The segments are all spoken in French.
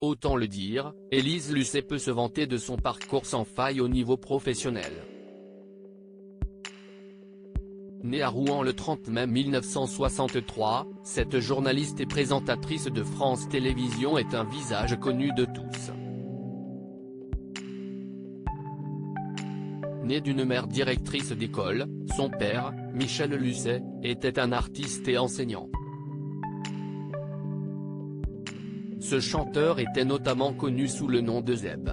Autant le dire, Élise Lucet peut se vanter de son parcours sans faille au niveau professionnel. Née à Rouen le 30 mai 1963, cette journaliste et présentatrice de France Télévisions est un visage connu de tous. Née d'une mère directrice d'école, son père, Michel Lucet, était un artiste et enseignant. Ce chanteur était notamment connu sous le nom de Zeb.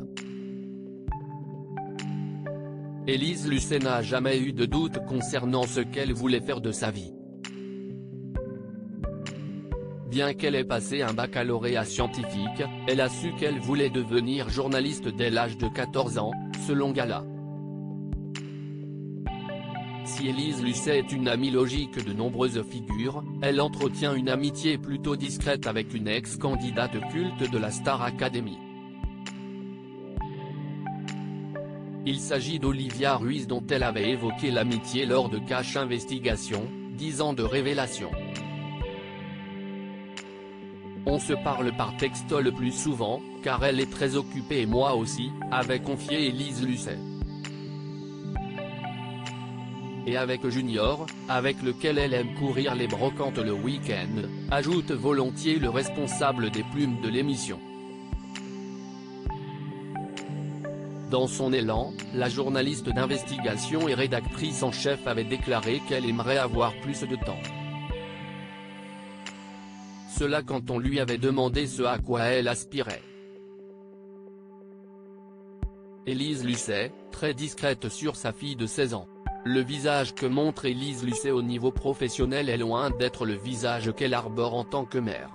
Élise Lucet n'a jamais eu de doute concernant ce qu'elle voulait faire de sa vie. Bien qu'elle ait passé un baccalauréat scientifique, elle a su qu'elle voulait devenir journaliste dès l'âge de 14 ans, selon Gala. Si Élise Lucet est une amie logique de nombreuses figures, elle entretient une amitié plutôt discrète avec une ex-candidate culte de la Star Academy. Il s'agit d'Olivia Ruiz dont elle avait évoqué l'amitié lors de Cache Investigation, 10 ans de révélation. On se parle par texto le plus souvent, car elle est très occupée et moi aussi, avait confié Élise Lucet. Et avec Junior, avec lequel elle aime courir les brocantes le week-end, ajoute volontiers le responsable des plumes de l'émission. Dans son élan, la journaliste d'investigation et rédactrice en chef avait déclaré qu'elle aimerait avoir plus de temps. Cela quand on lui avait demandé ce à quoi elle aspirait. Élise Lucet, très discrète sur sa fille de 16 ans. Le visage que montre Élise Lucet au niveau professionnel est loin d'être le visage qu'elle arbore en tant que mère.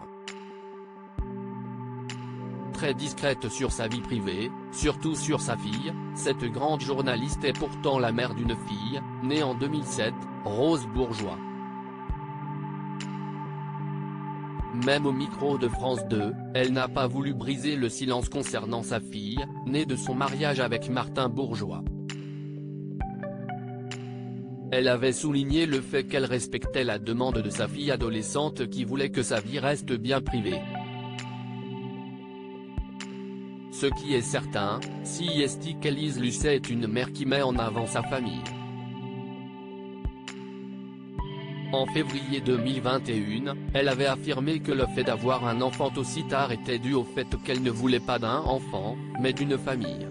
Très discrète sur sa vie privée, surtout sur sa fille, cette grande journaliste est pourtant la mère d'une fille, née en 2007, Rose Bourgeois. Même au micro de France 2, elle n'a pas voulu briser le silence concernant sa fille, née de son mariage avec Martin Bourgeois. Elle avait souligné le fait qu'elle respectait la demande de sa fille adolescente qui voulait que sa vie reste bien privée. Ce qui est certain, si est qu'Élise Lucet est une mère qui met en avant sa famille. En février 2021, elle avait affirmé que le fait d'avoir un enfant aussi tard était dû au fait qu'elle ne voulait pas d'un enfant, mais d'une famille.